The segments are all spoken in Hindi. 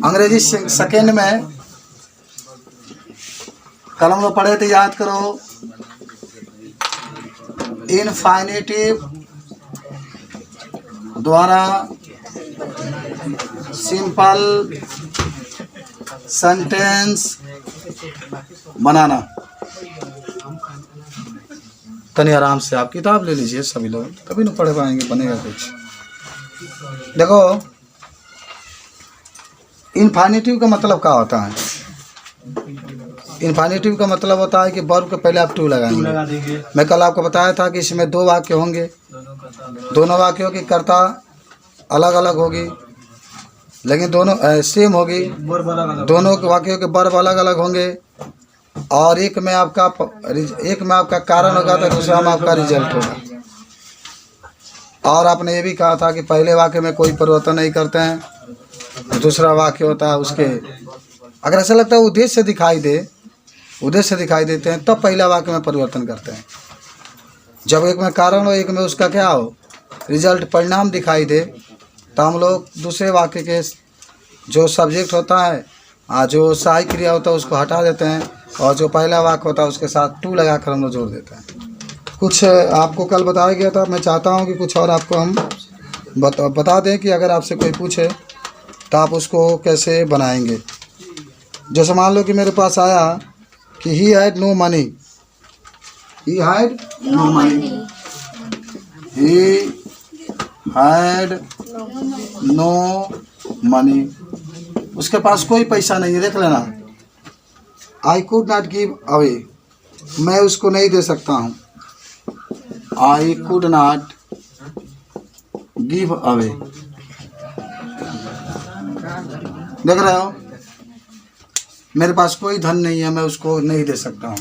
अंग्रेजी सेकेंड में कलम में पढ़े थे, याद करो। इनफाइनेटिव द्वारा सिंपल सेंटेंस बनाना। तनी आराम से आप किताब ले लीजिए सभी लोग, तभी ना पढ़ पाएंगे, बनेगा कुछ। देखो इनफाइनेटिव का मतलब क्या होता है? इनफाइनेटिव का मतलब होता है कि वर्ब के पहले आप टू लगाएंगे। मैं कल आपको बताया था कि इसमें दो वाक्य होंगे, दोनों वाक्यों की कर्ता अलग अलग होगी लेकिन दोनों सेम होगी, दोनों वाक्यों के वर्ब अलग अलग होंगे, और एक में आपका कारण होगा तो दूसरा में आपका रिजल्ट होगा। और आपने ये भी कहा था कि पहले वाक्य में कोई परिवर्तन नहीं करते हैं, दूसरा वाक्य होता है उसके अगर ऐसा लगता है उद्देश्य दिखाई देते हैं तब पहला वाक्य में परिवर्तन करते हैं। जब एक में कारण हो, एक में उसका क्या हो, रिजल्ट परिणाम दिखाई दे, तो हम लोग दूसरे वाक्य के जो सब्जेक्ट होता है, जो सहायक क्रिया होता है उसको हटा देते हैं, और जो पहला वाक्य होता है उसके साथ टू लगाकर हम लोग जोड़ देते हैं। कुछ आपको कल बताया गया था, मैं चाहता हूँ कि कुछ और आपको हम बता दें कि अगर आपसे कोई पूछे तो आप उसको कैसे बनाएंगे। जैसे मान लो कि मेरे पास आया कि he had no money, he had no money, उसके पास कोई पैसा नहीं है। देख लेना, I could not give away, मैं उसको नहीं दे सकता हूँ। I could not give away, देख रहे हो, मेरे पास कोई धन नहीं है, मैं उसको नहीं दे सकता हूँ।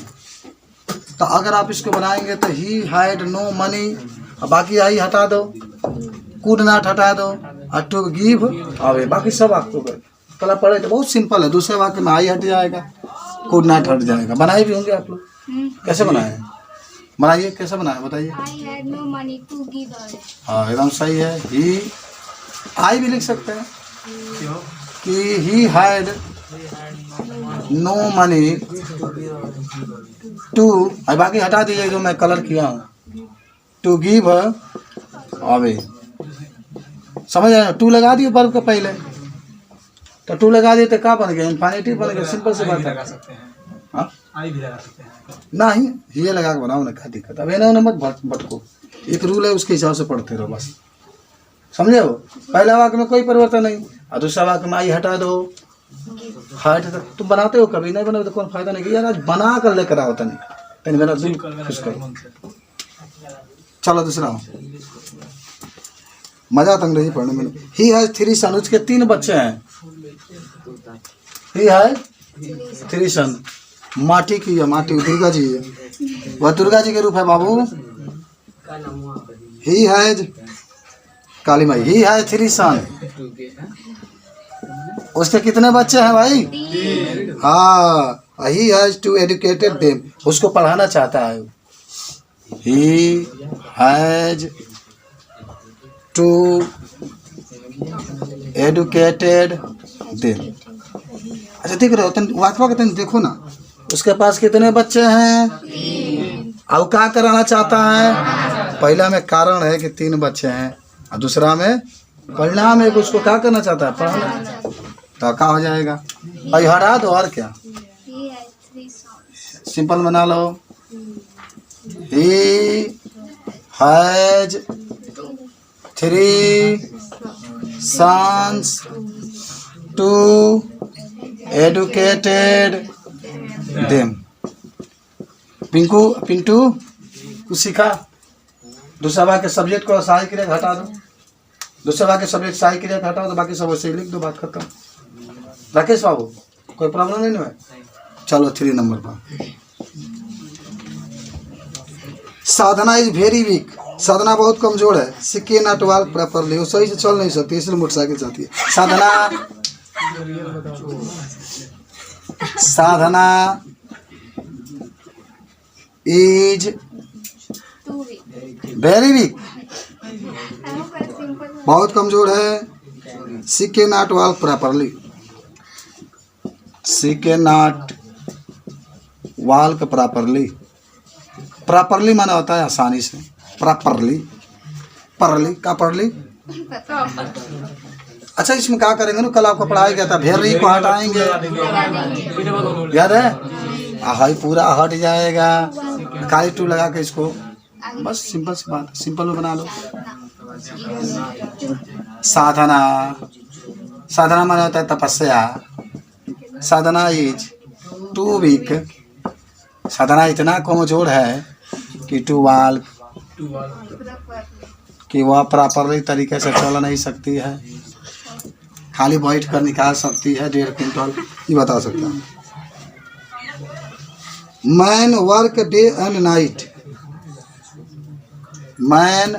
तो अगर आप इसको बनाएंगे तो ही हैड नो मनी, बाकी आई हटा दो, कुड नॉट हटा दो, और टू गिव अवे, बाकी सब आपको कल पढ़े तो बहुत सिंपल है। दूसरे वाक्य में आई हट जाएगा, कुड नॉट हट जाएगा। बनाए भी होंगे आप लोग, कैसे बनाए? बनाइए, कैसे बनाए बताइए। हाँ एकदम सही है। ही आई भी लिख सकते हैं कि he had no money too, बाकी हटा दीजिए जो मैं कलर किया हूँ, टू गिव अवे। समझ आए? टू लगा दिए वर्ब के पहले, तो टू लगा दिए तो क्या बन गया? इनफाइनेटिव बन गया। सिंपल सी बात है। हाँ आई भी लगा सकते हैं, नहीं ये लगा के बनाओ ना, क्या दिक्कत? अब इन्होंने मत भटको, एक रूल है उसके हिसाब से पढ़ते रहो बस, समझे हो? पहला वाक्य में कोई परिवर्तन नहीं, और दूसरा वाक्य में आई हटा दो, हट। तुम बनाते हो कभी? नहीं बनाते तो कौन फायदा नहीं किया, बना कर लेकर आओ तनी मेरा दिल खुश करो। चलो दूसरा, मजा आता अंग्रेजी पढ़ने में। ही हैज थ्री सन, उसके 3 बच्चे हैं। ही हैज 3 सन, माटी की है, माटी दुर्गा जी है, वह दुर्गा जी के रूप है बाबू। He has Kali my, he has 3 सन, उसके कितने बच्चे हैं भाई? 3। हाँ, he has to educated them, उसको पढ़ाना चाहता है। He has to educated them. अच्छा देख रहे हो, वाक्य का देखो ना, उसके पास कितने बच्चे हैं? 3। अब क्या कराना चाहता है? पहला में कारण है कि 3 बच्चे हैं, और दूसरा में परिणाम है कि उसको क्या करना चाहता है? पढ़ाना। तो क्या हो जाएगा? भाई हटा दो, और क्या सिंपल बना लो। He has 3 sons to educated them। Pintu कुछ सीखा? दूसरा वाक्य सब्जेक्ट को सहायक क्रिया हटा दो, दूसरा वाक्य सब्जेक्ट सहायक क्रिया हटाओ, तो बाकी सब वैसे ही लिख दो, बात खत्म। राकेश बाबू कोई प्रॉब्लम नहीं है? चलो 3 नंबर पर, साधना इज वेरी वीक, साधना बहुत कमजोर है। She can not walk properly, वो सही से चल नहीं सकती, इसलिए मोटरसाइकिल चलती है। साधना इज वेरी वीक, बहुत कमजोर है। सी के नॉट वॉक प्रॉपरली, सी के नॉट वॉक प्रॉपरली। प्रॉपरली माना होता है आसानी से, प्रॉपरली, परली का पढ़ली। अच्छा इसमें क्या करेंगे ना, कल आपको पढ़ाया गया था भेरी को हटाएंगे, याद है? हाई पूरा हट जाएगा, काली टू लगा के इसको, बस सिंपल सी बात, सिंपल में बना लो। साधना, साधना माने होता है तपस्या। साधना इज टू वीक, साधना इतना कमजोर है कि टू वाल, कि वह प्रॉपरली तरीके से चल नहीं सकती है, खाली बैठ कर निकाल सकती है 1.5 क्विंटल, ये बता सकता हूँ। Man work day and night, man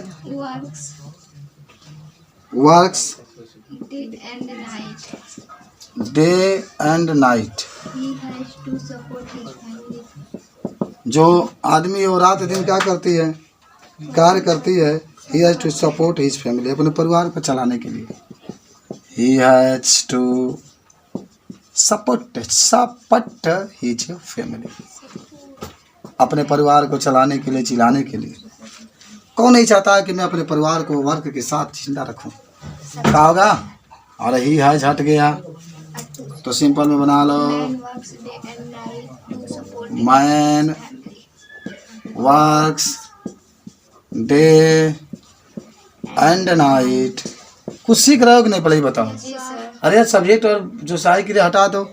works day and night, जो आदमी और रात दिन क्या करती है, कार्य करती है। He has to support his family, अपने परिवार को चलाने के लिए। He has to support his family, अपने परिवार को चलाने के लिए, चिल्लाने के लिए। कौन नहीं चाहता है कि मैं अपने परिवार को वर्क के साथ जिंदा रखूं? क्या होगा? और ही हैज हट गया तो सिंपल में बना लो, man works day and night. कुछ सीख रहे हो कि नहीं पढ़ाई बताओ? अरे सब्जेक्ट और जो सहायक के लिए हटा दो।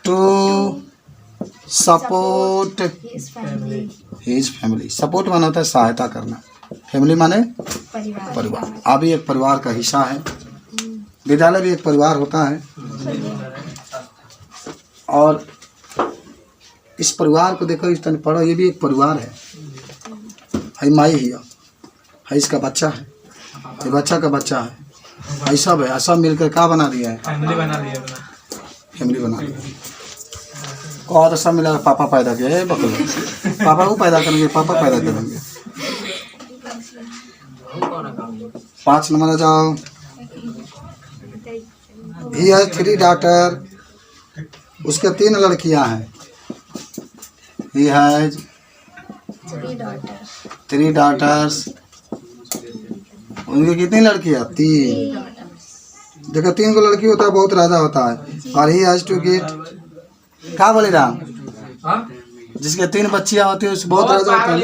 To support his family, support माना होता है सहायता करना, फैमिली माने परिवार। आप भी एक परिवार का हिस्सा है, विद्यालय भी एक परिवार होता है, और इस परिवार को देखो, इस तरह पढ़ो, ये भी एक परिवार है। है माई ही है, इसका बच्चा है, ये बच्चा का बच्चा है, ये सब है, सब मिलकर क्या बना दिया है? फैमिली बना दिया, फैमिली बना दिया। और सब मिला पापा पैदा किया, बकलो पापा को पैदा करेंगे, पापा पैदा करेंगे। 5 नंबर आ जाओ। ही हैज 3 डॉटर, उसके 3 लड़कियां हैं। ही हैज 3 डॉटर्स, उनकी कितनी लड़कियां? 3। देखो 3 को लड़की होता है बहुत ज़्यादा होता है। और ही हैज टू गेट, क्या बोले राम? जिसके 3 बच्चियां होती है उसको बहुत ज़्यादा होता है।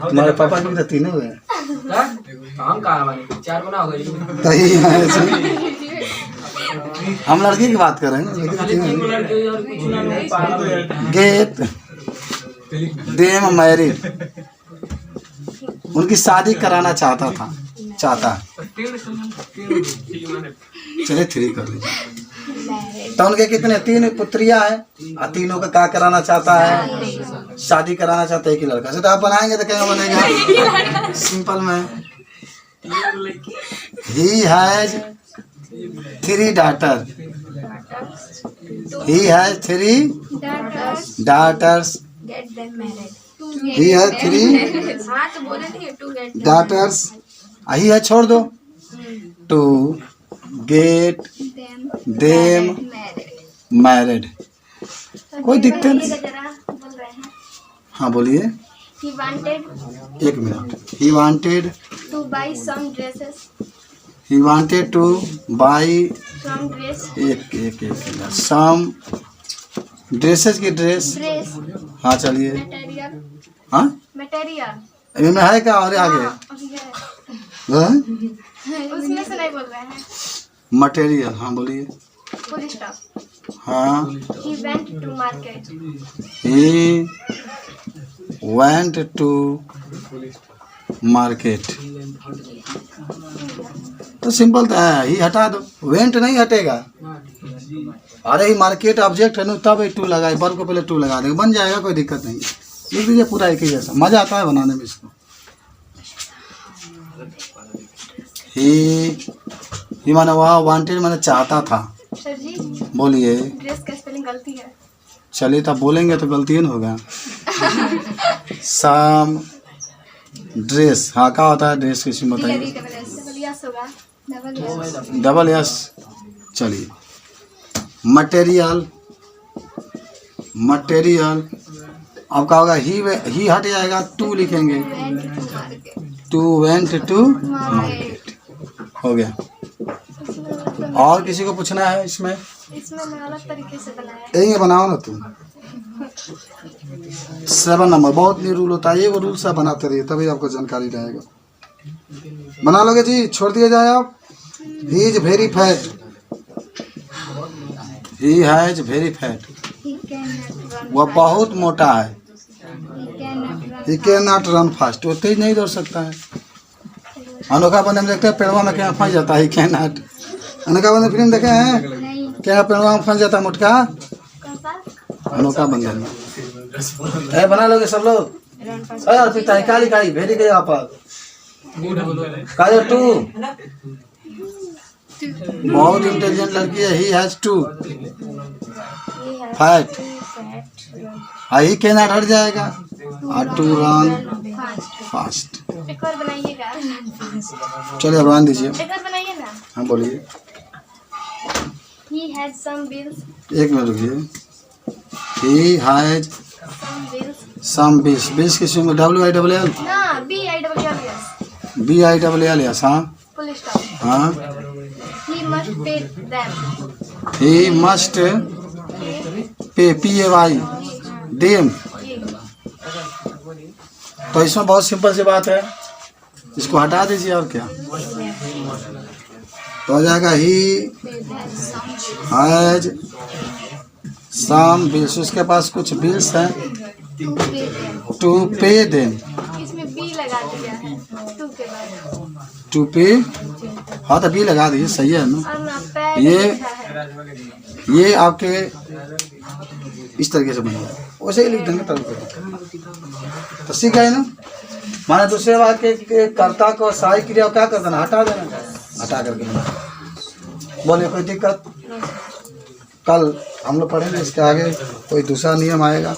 तुम्हारे पापा की तो 3 हुए, हम लड़की की बात कर रहे हैं। गेट देम मैरिड, उनकी शादी कराना चाहता था, चाहता है। चलिए 3 कर लीजिए। तो उनके कितने? 3 पुत्रियां हैं, और तीनों का क्या कराना चाहता है? शादी कराना चाहता है एक ही लड़का से। तो आप बनाएंगे तो क्या बनेगा? सिंपल में ही has 3 daughter, he has 3 daughters, he has 3 daughters, ही है छोड़ दो, टू गेट देम मैरिड। कोई दिक्कत नहीं। हाँ बोलिए। एक minute. He wanted to buy some dresses, he wanted to buy some dress, एक some ड्रेसेस की ड्रेस। हाँ चलिए। material, हाँ material, इनमें है क्या? और आगे हाँ? उसमें से नहीं बोल रहे हैं। मटेरियल, हाँ बोलिए। full stop, हाँ। he went to market, he went to market. तो सिंपल तो है, ही हटा दो, वेंट नहीं हटेगा। अरे ही मार्केट ऑब्जेक्ट है ना, तब 2 लगाए, वर्ब को पहले 2 लगा देंगे, बन जाएगा, कोई दिक्कत नहीं। लिख दीजिए पूरा एक ही जैसा, मजा आता है बनाने में इसको। ही माने वह, वांटेड माने चाहता था। सर जी बोलिए। ड्रेस का स्पेलिंग गलती है। चलिए तब बोलेंगे तो गलती नहीं होगा। सम ड्रेस, हाँ क्या होता है ड्रेस? किसी में बताइए। एस होगा। Double S. चलिए, मटेरियल, मटेरियल आपका होगा ही हट जाएगा, टू लिखेंगे, टू वेंट टू मार्केट। हो गया। और किसी को पूछना है इसमें? इसमें मैं अलग तरीके से बनाया। यही बनाओ ना तुम। 7 नंबर बहुत नहीं रूल होता है, ये वो रूल सा बनाते रहिए तभी आपको जानकारी रहेगा। बना लोगे जी, छोड़ दिया जाए आप। He is very fat, he has very fat, वह बहुत मोटा है। ही कैन नॉट रन फास्ट, वो तेज नहीं दौड़ सकता है। अनोखा बंदे में देखते हैं पेड़वा में क्या फंस जाता है, ही कैन नॉट। अनोखा बंदे फिल्म देखे हैं क्या, पेड़वा में फंस जाता है मोटका। अनोखा बंदे में बना लोगे सब लोग। पिता है काली काली भेजी गई आप काजल 2 बहुत इंटेलिजेंट लड़की है। He has to fat, he can not हट जाएगा, और टू रन फास्ट। एक और बनाइएगा। चलिए अब रन दीजिए। एक और बनाइए ना। हाँ बोलिए। He had some bills. एक मिनट रुकिए। He has Some bills. Some bills, bills किस में WILL ना BILLS. BILLS। हाँ Full stop. हाँ। He must pay them. He must pay PAY them. तो इसमें बहुत सिंपल सी बात है, इसको हटा दीजिए और क्या तो हो जाएगा। ही हैज सम बिल्स, उसके पास कुछ बिल्स हैं, To pay them. To pay them. इसमें B लगा दिया है टू के बाद। टू पे, हाँ तो बी लगा दीजिए, सही है ना। और ना pay ये- लिखा है। ये आपके इस तरीके से बनेगा, वैसे ही लिख देंगे तब तो सीख गए ना। माने दूसरे वाक्य के कर्ता को सहायक क्रिया क्या कर देना, हटा देना, हटा करके बोले कोई दिक्कत। कल हम लोग पढ़ेंगे इसके आगे, कोई दूसरा नियम आएगा।